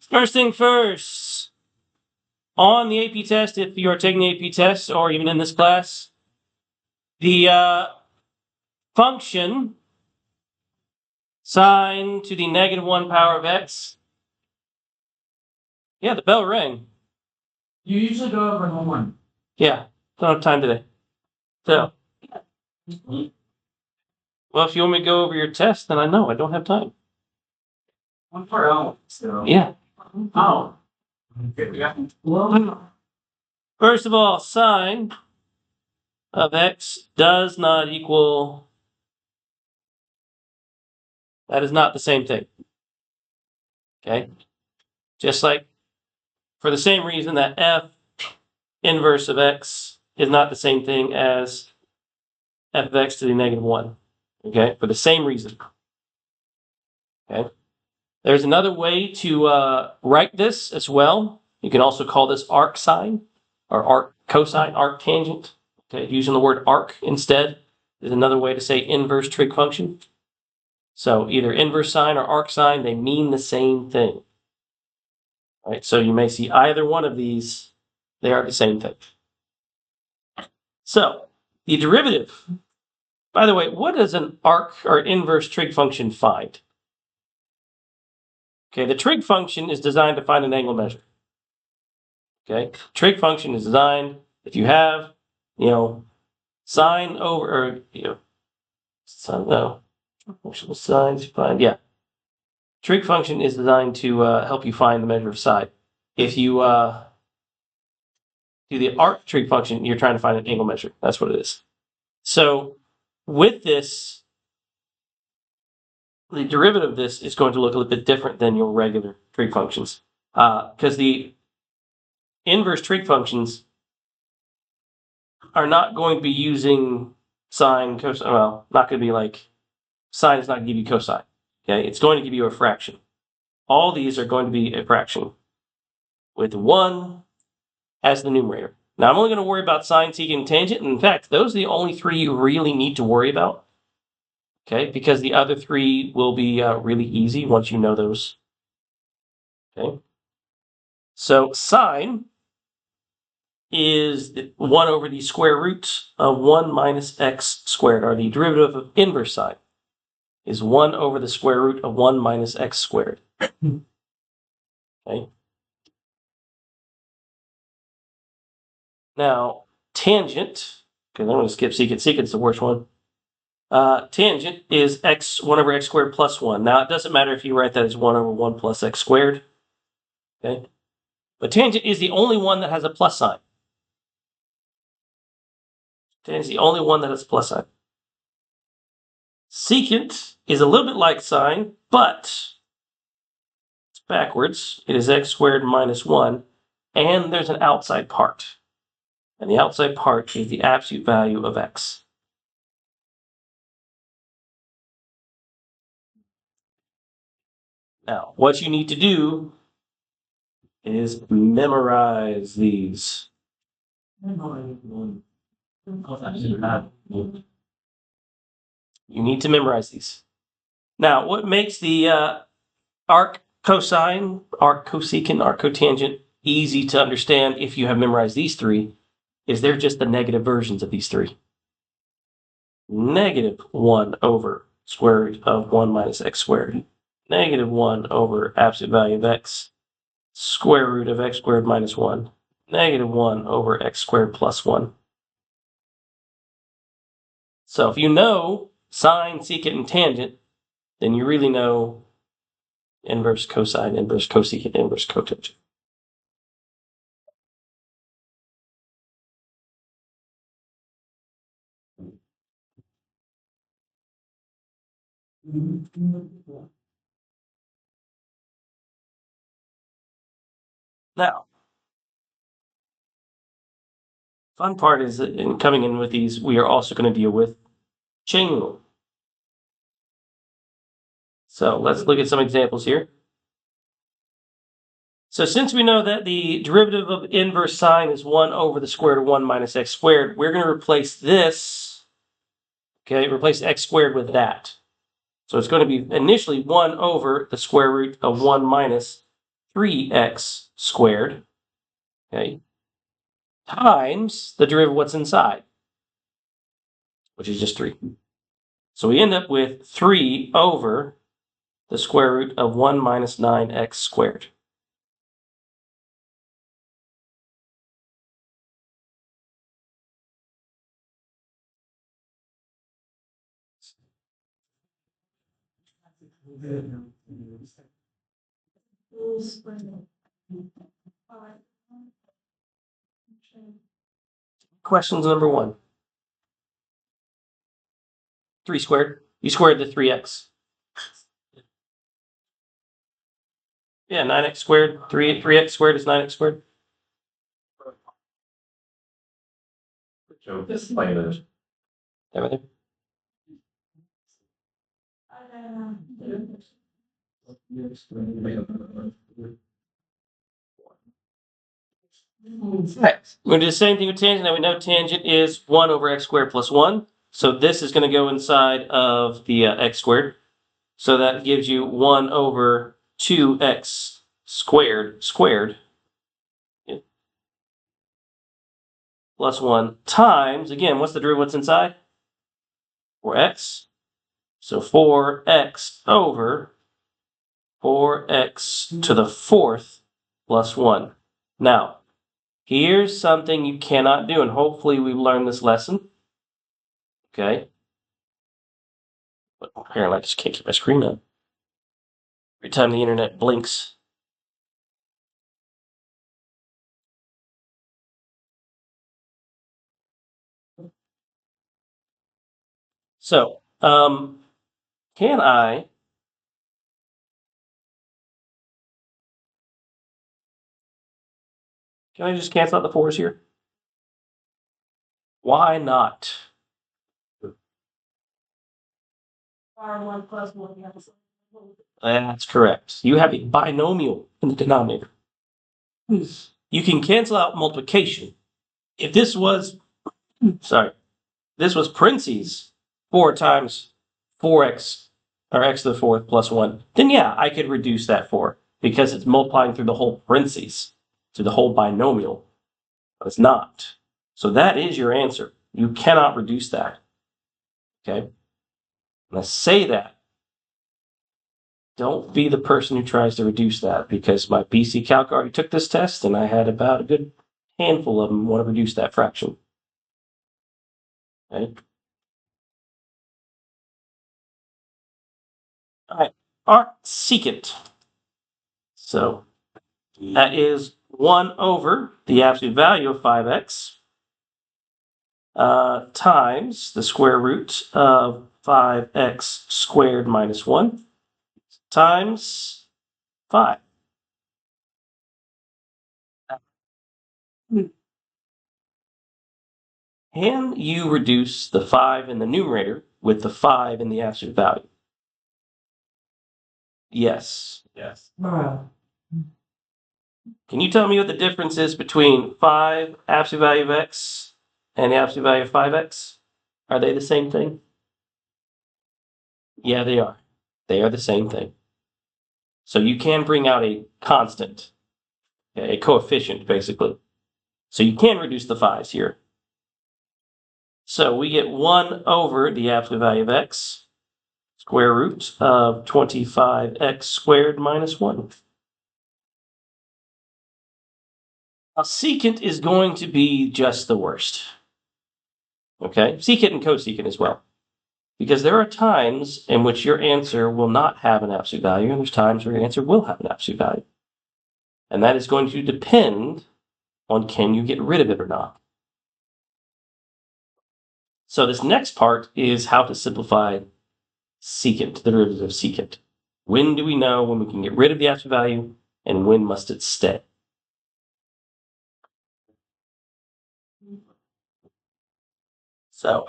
First thing first, on the AP test, if you are taking the AP test or even in this class, the function sine to the negative 1 power of x. Yeah, the bell rang. You usually go over homework. Yeah, don't have time today. So, well, if you want me to go over your test, then I know I don't have time. 1 per hour. So. Yeah. Oh. Yeah. Well, First of all, sine of x does not equal. That is not the same thing. Okay? Just like for the same reason that f inverse of x is not the same thing as f of x to the negative 1. Okay? For the same reason. Okay? There's another way to write this as well. You can also call this arc sine or arc cosine, arc tangent. Okay? Using the word arc instead is another way to say inverse trig function. So either inverse sine or arc sine, they mean the same thing. All right, so you may see either one of these, they are the same thing. So the derivative, by the way, what does an arc or inverse trig function find? Okay, the trig function is designed to find an angle measure. Okay, trig function is designed, if you have, sine over, or, functional sines, find, yeah. Trig function is designed to help you find the measure of side. If you do the arc trig function, you're trying to find an angle measure. That's what it is. So with this, the derivative of this is going to look a little bit different than your regular trig functions. Because the inverse trig functions are not going to be using sine, cosine. Well, not going to be like sine is not going to give you cosine. Okay, it's going to give you a fraction. All these are going to be a fraction with 1 as the numerator. Now, I'm only going to worry about sine, secant, and tangent. And in fact, those are the only 3 you really need to worry about. Okay, because the other 3 will be really easy once you know those. Okay, so sine is 1 over the square root of 1 minus x squared, or the derivative of inverse sine is 1 over the square root of 1 minus x squared. Okay. Now, tangent, because I'm going to skip secant. Secant's the worst one. Tangent is 1 over x squared plus 1. Now, it doesn't matter if you write that as 1 over 1 plus x squared. Okay. But tangent is the only one that has a plus sign. Tangent is the only one that has a plus sign. Secant is a little bit like sine, but it's backwards. It is x squared minus 1, and there's an outside part. And the outside part is the absolute value of x. Now, what you need to do is memorize these. You need to memorize these. Now, what makes the arc cosine, arc cosecant, arc cotangent easy to understand if you have memorized these 3 is they're just the negative versions of these 3. Negative 1 over square root of 1 minus x squared. Negative 1 over absolute value of x. Square root of x squared minus 1. Negative 1 over x squared plus 1. So if you know sine, secant, and tangent, then you really know inverse cosine, inverse cosecant, inverse cotangent. Now, fun part is that in coming in with these, we are also going to deal with chain rule. So let's look at some examples here. So since we know that the derivative of inverse sine is 1 over the square root of 1 minus x squared, we're going to replace this, okay, replace x squared with that. So it's going to be initially 1 over the square root of 1 minus 3x squared, okay, times the derivative of what's inside, which is just 3. So we end up with 3 over the square root of 1 minus 9x squared. Questions number 1. 3 squared. You squared the 3x. Yeah, 9x squared. 3x squared is 9x squared. This later. Everything. Right. We're going to do the same thing with tangent. Now we know tangent is 1 over x squared plus 1. So this is going to go inside of the x squared. So that gives you 1 over 2x squared plus 1 times, again, what's the derivative what's inside? 4x. So 4x over 4x to the 4th plus 1. Now, here's something you cannot do, and hopefully we've learned this lesson. Okay. But apparently I just can't keep my screen up. Every time the internet blinks. So, can I just cancel out the 4's here? Why not? R1 plus 1, yes. That's correct. You have a binomial in the denominator. You can cancel out multiplication. If this was, this was parentheses 4 times 4x, or x to the 4th plus 1, then yeah, I could reduce that 4 because it's multiplying through the whole parentheses, through the whole binomial. But it's not. So that is your answer. You cannot reduce that. Okay? And I say that. Don't be the person who tries to reduce that, because my BC Calc already took this test and I had about a good handful of them want to reduce that fraction. Okay? All right, arcsecant. So that is 1 over the absolute value of 5x times the square root of 5x squared minus 1 times 5. Can you reduce the 5 in the numerator with the 5 in the absolute value? Yes. Yes. Can you tell me what the difference is between 5 absolute value of x and the absolute value of 5x? Are they the same thing? Yeah, they are. They are the same thing. So you can bring out a constant, a coefficient, basically. So you can reduce the 5's here. So we get 1 over the absolute value of x, square root of 25x squared minus 1. Now, secant is going to be just the worst. Okay? Secant and cosecant as well. Because there are times in which your answer will not have an absolute value, and there's times where your answer will have an absolute value. And that is going to depend on can you get rid of it or not. So this next part is how to simplify secant, the derivative of secant. When do we know when we can get rid of the absolute value, and when must it stay? So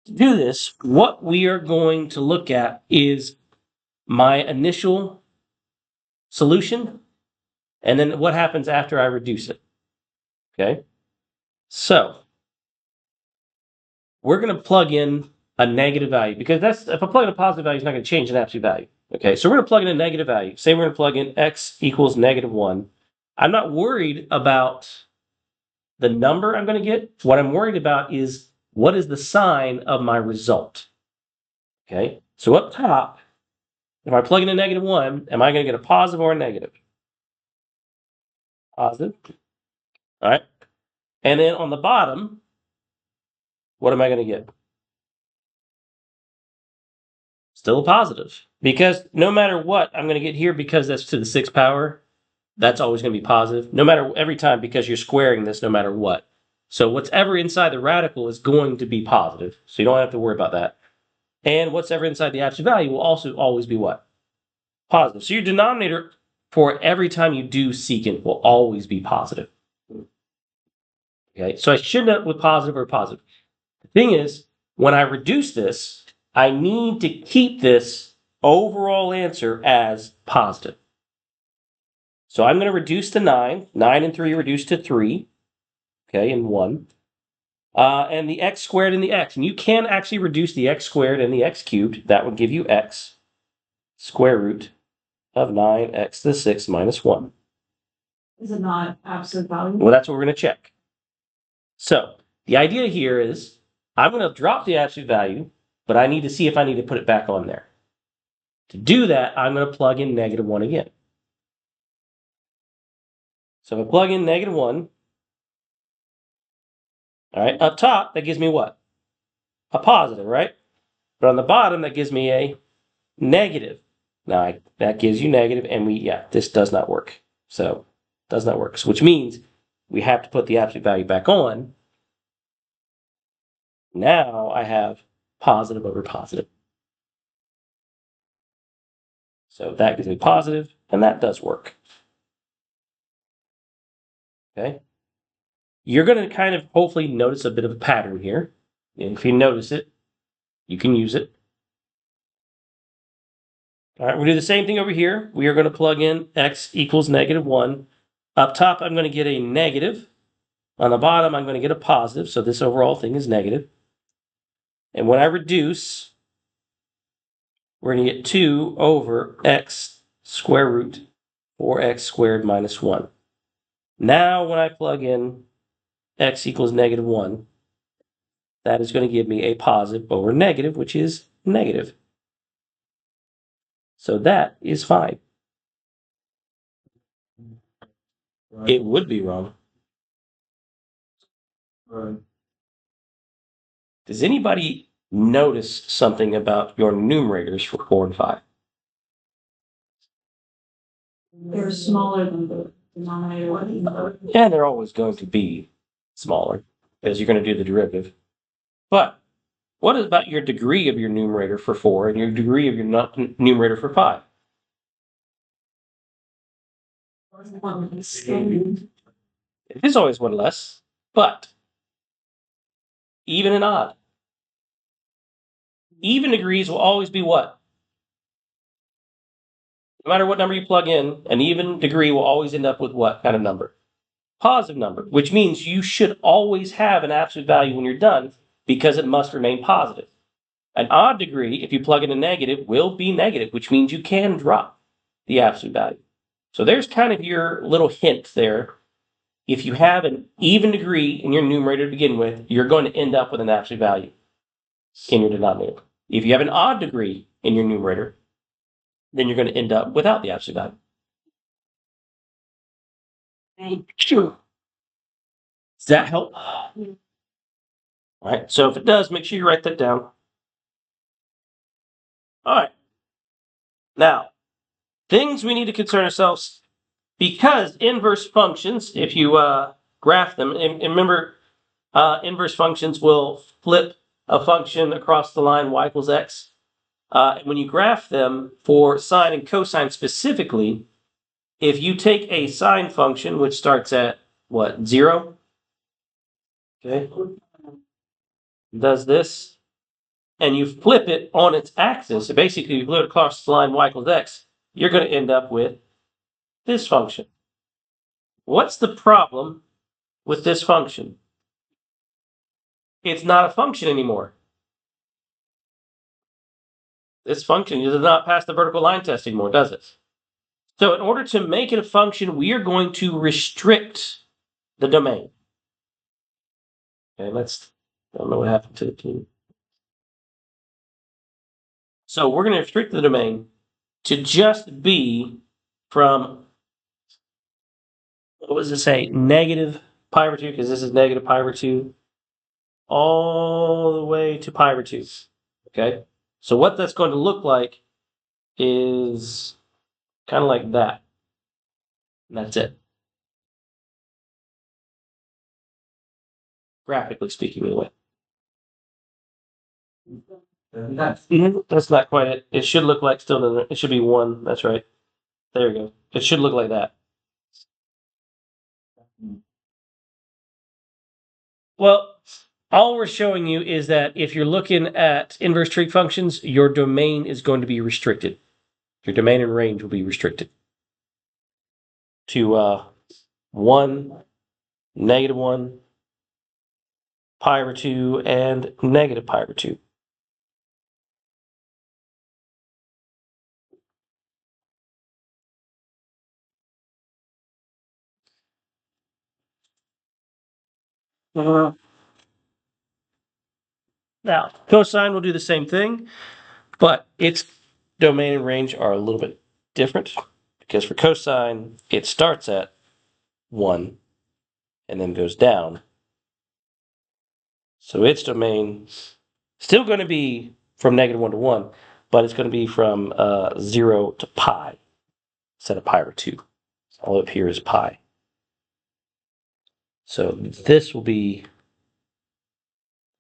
to do this, what we are going to look at is my initial solution, and then what happens after I reduce it. Okay? So we're going to plug in a negative value, because if I plug in a positive value, it's not going to change an absolute value. Okay, so we're going to plug in a negative value. Say we're going to plug in x equals -1. I'm not worried about the number I'm going to get. What I'm worried about is what is the sign of my result. Okay, so up top, if I plug in a -1, am I going to get a positive or a negative? Positive. All right. And then on the bottom, what am I going to get? Still a positive. Because no matter what I'm going to get here, because that's to the 6th power, that's always going to be positive. No matter every time, because you're squaring this no matter what. So whatever inside the radical is going to be positive. So you don't have to worry about that. And whatever inside the absolute value will also always be what? Positive. So your denominator for every time you do secant will always be positive. Okay, so I should end up with positive or positive. The thing is, when I reduce this, I need to keep this overall answer as positive. So I'm going to reduce to 9. 9 and 3 reduce to 3. Okay, and 1. And the x squared and the x. And you can actually reduce the x squared and the x cubed. That would give you x square root of 9x to the 6 minus 1. Is it not absolute value? Well, that's what we're going to check. So the idea here is I'm going to drop the absolute value, but I need to see if I need to put it back on there. To do that, I'm going to plug in -1 again. So if I plug in -1, all right, up top, that gives me what? A positive, right? But on the bottom, that gives me a negative. Now, that gives you negative, and this does not work. So, does not work. So, which means we have to put the absolute value back on. Now I have positive over positive. So that gives me positive, and that does work. Okay. You're going to kind of hopefully notice a bit of a pattern here. And if you notice it, you can use it. All right, we'll do the same thing over here. We are going to plug in x equals -1. Up top, I'm going to get a negative. On the bottom, I'm going to get a positive. So this overall thing is negative. And when I reduce, we're going to get 2 over x square root 4x squared minus 1. Now, when I plug in x equals -1, that is going to give me a positive over negative, which is negative. So that is fine. Right. It would be wrong. Right. Does anybody notice something about your numerators for 4 and 5? They're smaller than the denominator. Yeah, they're always going to be smaller because you're going to do the derivative. But what about your degree of your numerator for 4 and your degree of your numerator for 5? It is always one less, but even and odd. Even degrees will always be what? No matter what number you plug in, an even degree will always end up with what kind of number? Positive number, which means you should always have an absolute value when you're done because it must remain positive. An odd degree, if you plug in a negative, will be negative, which means you can drop the absolute value. So there's kind of your little hint there. If you have an even degree in your numerator to begin with, you're going to end up with an absolute value in your denominator. If you have an odd degree in your numerator, then you're going to end up without the absolute value. Sure. Does that help? All right. So if it does, make sure you write that down. All right. Now, things we need to concern ourselves because inverse functions, if you graph them, and remember, inverse functions will flip a function across the line y equals x. And when you graph them for sine and cosine specifically, if you take a sine function, which starts at what, 0? Okay. Does this, and you flip it on its axis, so basically you flip it across the line y equals x, you're going to end up with this function. What's the problem with this function? It's not a function anymore. This function does not pass the vertical line test anymore, does it? So in order to make it a function, we are going to restrict the domain. Okay, I don't know what happened to the team. So we're going to restrict the domain to just be from, what does it say, negative pi over 2, because this is negative pi over 2, all the way to pi over 2. Okay, so what that's going to look like is kind of like that. And that's it. Graphically speaking, anyway. That's not quite it. It should look like it should be 1. That's right. There we go. It should look like that. Well, all we're showing you is that if you're looking at inverse trig functions, your domain is going to be restricted. Your domain and range will be restricted to 1, -1, pi over 2, and negative pi over 2. Now, cosine will do the same thing, but its domain and range are a little bit different because for cosine, it starts at 1 and then goes down. So its domain still going to be from -1 to 1, but it's going to be from 0 to pi instead of pi over 2. All up here is pi. So this will be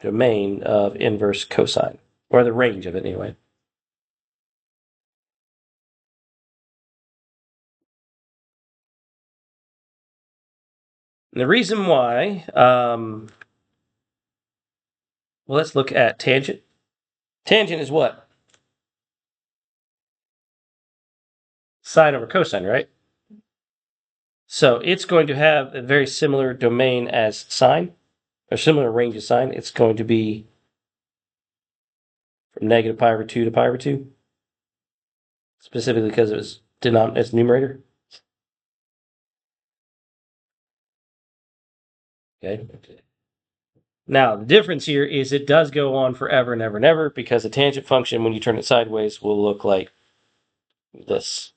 domain of inverse cosine, or the range of it anyway. And the reason why, well, let's look at tangent. Tangent is what? Sine over cosine, right? So it's going to have a very similar domain as sine, or similar range as sine. It's going to be from negative pi over 2 to pi over 2, specifically because it was its numerator. Okay. Now, the difference here is it does go on forever and ever and ever because a tangent function, when you turn it sideways, will look like this.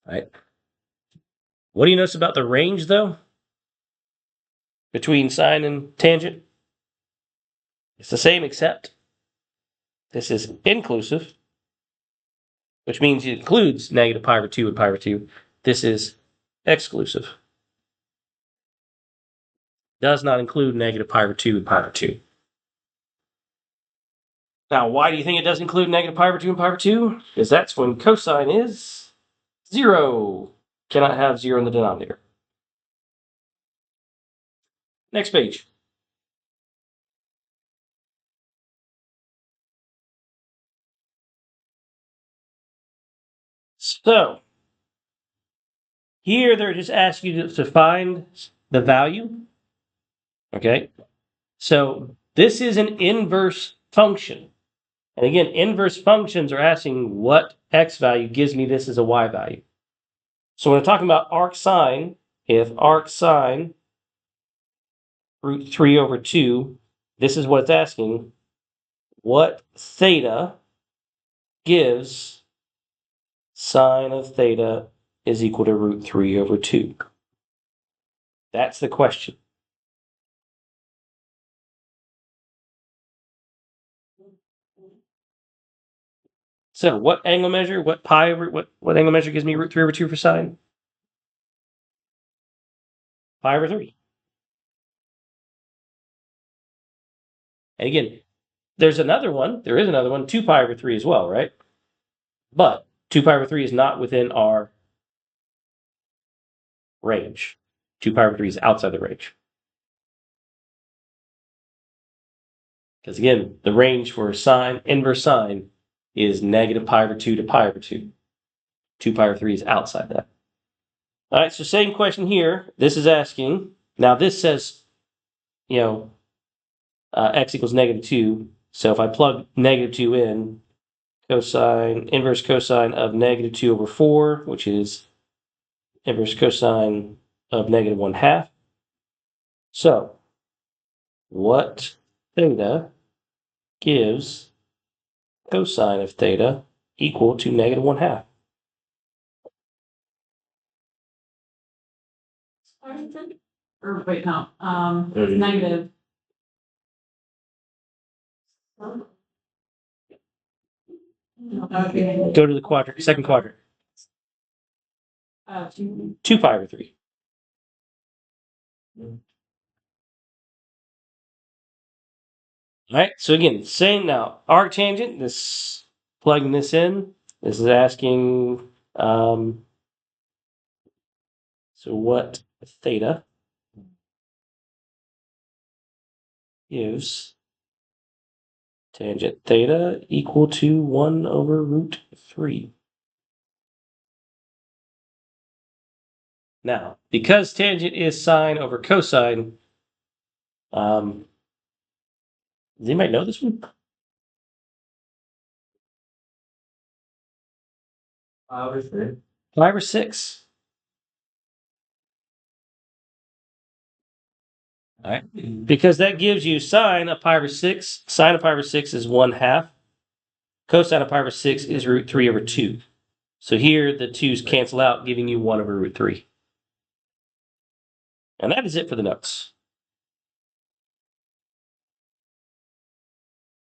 Right? What do you notice about the range, though, between sine and tangent? It's the same, except this is inclusive, which means it includes negative pi over 2 and pi over 2. This is exclusive. Does not include negative pi over 2 and pi over 2. Now, why do you think it does include negative pi over 2 and pi over 2? Because that's when cosine is 0. Cannot have 0 in the denominator. Next page. So, here they're just asking you to find the value. Okay? So, this is an inverse function. And again, inverse functions are asking what x value gives me this as a y value. So when we're talking about arc sine, if arc sine root 3 over 2, this is what it's asking. What theta gives sine of theta is equal to root 3 over 2? That's the question. So what angle measure, what angle measure gives me root 3 over 2 for sine? Pi over 3. And again, there is another one, 2 pi over 3 as well, right? But 2 pi over 3 is not within our range. 2 pi over 3 is outside the range. Because again, the range for sine, inverse sine, is negative pi over 2 to pi over 2. 2 pi over 3 is outside that. All right, so same question here. This is asking, now this says x equals -2. So if I plug -2 in, inverse cosine of -2/4, which is inverse cosine of -1/2. So what theta gives cosine of theta equal to -1/2? Or wait, no, Okay. negative. Okay. Go to the quadrant, second quadrant. 2. 2 pi over 3. All right, so again, same now. Arctangent, this plugging this in. This is asking, so what theta gives tangent theta equal to 1/√3. Now, because tangent is sine over cosine, does anybody know this one? 5/6. 5 or 6. All right. Because that gives you sine of pi over 6. Sine of pi over 6 is 1/2. Cosine of pi over 6 is √3/2. So here the 2's cancel out, giving you 1/√3. And that is it for the notes.